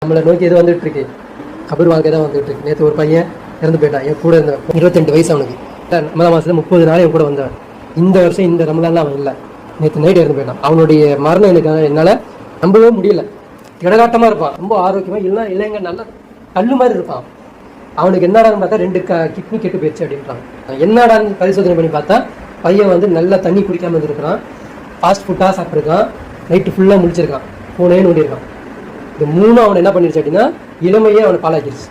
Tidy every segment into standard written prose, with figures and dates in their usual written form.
நம்மளை நோக்கி எது வந்துட்டு இருக்கு, கபர் வாழ்க்கை தான் வந்துட்டு இருக்கு. நேற்று ஒரு பையன் இறந்து போயிட்டான், என் கூட இருந்த 22 வயசு அவனுக்கு. ரமலான் மாதத்துல 30 நாள் என் கூட வந்தவன். இந்த வருஷம் இந்த ரமலான்ல அவன் இல்லை, நேற்று நைட் இறந்து போயிட்டான். அவனுடைய மரணம் எனக்கு என்னால் நம்பவே முடியல. திடகாட்டமாக இருப்பான், ரொம்ப ஆரோக்கியமாக, இல்லைன்னா இல்லைங்க நல்ல கல்லு மாதிரி இருப்பான். அவனுக்கு என்னடான்னு பார்த்தா 2 கிட்னி கெட்டு போயிடுச்சு அப்படின்றான். என்னடான்னு பரிசோதனை பண்ணி பார்த்தா பையன் வந்து நல்லா தண்ணி குடிக்காமல் இருந்திருக்கான், ஃபாஸ்ட் ஃபுட்டாக சாப்பிட்ருக்கான், நைட்டு ஃபுல்லாக முடிச்சிருக்கான், ஃபோனே நோண்டியிருக்கான். இந்த 3 அவனை என்ன பண்ணிருச்சு அப்படின்னா இளமையே அவனை பாலாக்கிடுச்சு.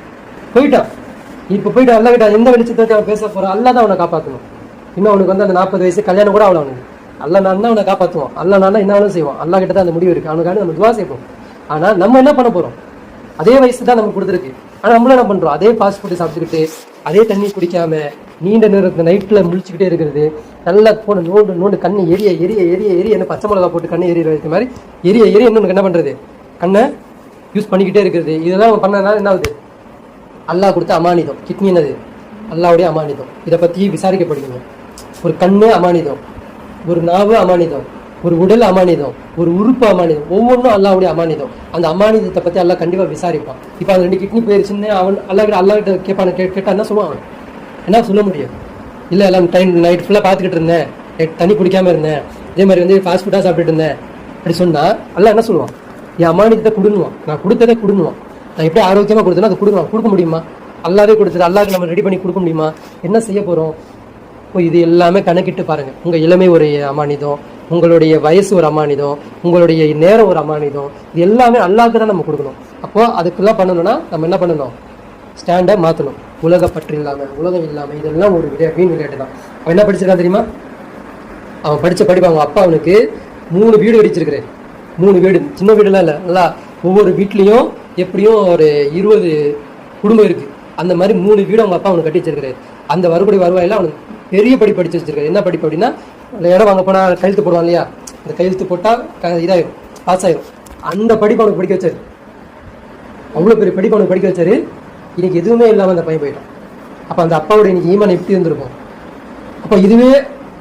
போயிட்டான். இப்போ போயிட்டு அல்லா கிட்ட எந்த வெளிச்சத்தை அவன் பேச போகிறான், அல்லா தான் அவனை காப்பாற்றணும். இன்னும் அவனுக்கு வந்து அந்த 40 வயசு கல்யாணம் கூட அவனுக்கு அல்லா நான் தான் அவனை காப்பாற்றுவான். அல்லா நான் என்ன வேணும் செய்வான். அல்லா கிட்ட தான் அந்த முடிவு இருக்குது. அவனுக்காண்டி நம்ம துவா செய்வோம். ஆனால் நம்ம என்ன பண்ண போகிறோம், அதே வயசு தான் நமக்கு கொடுத்துருக்கு. ஆனால் நம்மளும் என்ன பண்ணுறோம், அதே ஃபாஸ்ட் ஃபுட்டு சாப்பிட்டுக்கிட்டு, அதே தண்ணி குடிக்காம, நீண்ட நேரத்தில் நைட்டில் முழிச்சுக்கிட்டே இருக்கிறது, நல்லா போன நோண்டு கண்ணை எரிய எரிய எரிய எரிய என்ன பச்சை மிளகா போட்டு கண்ணை எரிய வைக்கிற மாதிரி எரிய எரிய இன்னொன்று என்ன பண்ணுறது, கண்ணை யூஸ் பண்ணிக்கிட்டே இருக்கிறது. இதெல்லாம் நம்ம பண்ணதுனால என்ன ஆகுது, அல்லாஹ் கொடுத்த அமானிதம். கிட்னி என்னது, அல்லாவுடைய அமானிதம். இதை பற்றி விசாரிக்கப்படுவீங்க. ஒரு கண்ணு அமானிதம், ஒரு நாவு அமானிதம், ஒரு உடல் அமானிதம், ஒரு உறுப்பு அமானிதம், ஒவ்வொன்றும் அல்லாவுடைய அமானிதம். அந்த அமானிதத்தை பற்றி அல்லாஹ் கண்டிப்பாக விசாரிப்பான். இப்போ அந்த 2 கிட்னி போயிருச்சுன்னு அவன் அல்லாஹ்கிட்ட கேட்பான. கேட்டால் என்ன சொல்லுவான், என்ன சொல்ல முடியும், இல்லை எல்லாம் நைட் ஃபுல்லாக பார்த்துக்கிட்டு இருந்தேன், நைட் தண்ணி குடிக்காமல் இருந்தேன், இதே மாதிரி வந்து ஃபாஸ்ட் ஃபுட்டாக சாப்பிட்டுட்டு இருந்தேன் அப்படி சொன்னால் அல்லாஹ் என்ன சொல்லுவான், என் அமானிதத்தை கொடுணுவான். நான் கொடுத்ததே கொடுணுவான். நான் எப்படி ஆரோக்கியமாக கொடுத்தேனோ அதை கொடுக்குவான். கொடுக்க முடியுமா, அல்லாவே கொடுத்தது அல்லாஹ்க்கு நம்ம ரெடி பண்ணி கொடுக்க முடியுமா, என்ன செய்ய போகிறோம். இப்போ இது எல்லாமே கணக்கிட்டு பாருங்கள். உங்கள் இளமை ஒரு அமானிதம், உங்களுடைய வயசு ஒரு அமானிதம், உங்களுடைய நேரம் ஒரு அமானிதம். இது எல்லாமே அல்லாஹ்க்கு தான் நம்ம கொடுக்கணும். அப்போது அதுக்கெல்லாம் பண்ணணும்னா நம்ம என்ன பண்ணணும், ஸ்டாண்டை மாற்றணும். உலக பற்று இல்லாமல், உலகம் இல்லாமல், இதெல்லாம் ஒரு வீண் விளையாட்டு தான். அவன் என்ன படிச்சிருக்கான் தெரியுமா, அவன் படித்த படிப்பு அவங்க அப்பா அவனுக்கு 3 வீடு அடிச்சிருக்கிறேன். 3 வீடு, சின்ன வீடுலாம் இல்லை, நல்லா ஒவ்வொரு வீட்லேயும் எப்படியும் ஒரு 20 குடும்பம் இருக்குது. அந்த மாதிரி 3 வீடு அவங்க அப்பா அவனுக்கு கட்டி வச்சிருக்காரு. அந்த வரக்கூடிய வருவாயில் அவனுக்கு பெரிய படிப்பு படிச்சு வச்சிருக்காரு. என்ன படிப்பு அப்படின்னா, இடம் வாங்க போனால் கையெழுத்து போடுவான் இல்லையா, அந்த கையெழுத்து போட்டால் இதாயிரும், பாஸ் ஆயிரும். அந்த படிப்பு அவனுக்கு படிக்க வச்சாரு. அவ்வளோ பெரிய படிப்பு அவனுக்கு படிக்க வச்சாரு. இன்னைக்கு எதுவுமே இல்லாமல் அந்த பையன் போயிட்டான். அப்போ அந்த அப்பாவோட இன்னைக்கு ஈமான் எப்படி இருந்திருக்கும். அப்போ இதுவே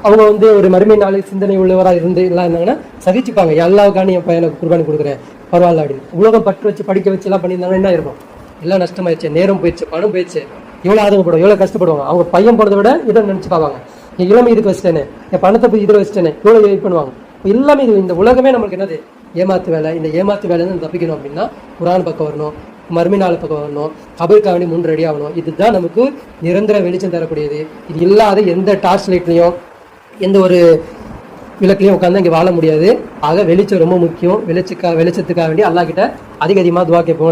அவங்க வந்து ஒரு மறுமை நாள் சிந்தனை உள்ளவராக இருந்து எல்லாம் இருந்தாங்கன்னா சகிச்சுப்பாங்க. எல்லாவுக்கான என் பையனுக்கு குர்பானி கொடுக்குறேன் பரவாயில்ல அப்படின்னு. உலகம் பற்று வச்சு படிக்க வச்சு எல்லாம் பண்ணியிருந்தாங்கன்னா என்ன இருக்கும், எல்லாம் நஷ்டமாயிடுச்சு, நேரம் போயிடுச்சு, பணம் போயிடுச்சு, எவ்வளோ ஆதங்கப்படும், எவ்வளோ கஷ்டப்படுவாங்க. அவங்க பையன் போனதை விட இதை நினச்சி பார்ப்பாங்க. என் இளமை இதுக்கு வச்சுட்டேனே, என் பணத்தை போய் இதில் வச்சுட்டேனே, எவ்வளோ வெயிட் பண்ணுவாங்க. எல்லாமே இது இந்த உலகமே நம்மளுக்கு என்னது, ஏமாத்து வேலை. இந்த ஏமாத்து வேலைன்னு தப்பிக்கணும் அப்படின்னா குர்ஆன் பக்கம் வரணும், மறுமை நாள் பக்கம் வரணும், கபருக்காக வேண்டி முன் ரெடி ஆகணும். இதுதான் நமக்கு நிரந்தர வெளிச்சம் தரக்கூடியது. இது இல்லாத எந்த டார்ச் லைட்லையும் எந்த ஒரு விளக்குலையும் உட்காந்து இங்கே வாழ முடியாது. ஆக வெளிச்சம் ரொம்ப முக்கியம். வெளிச்சத்துக்காக வேண்டி அல்லாஹ் கிட்ட அதிகமாக துவா கேட்போம்.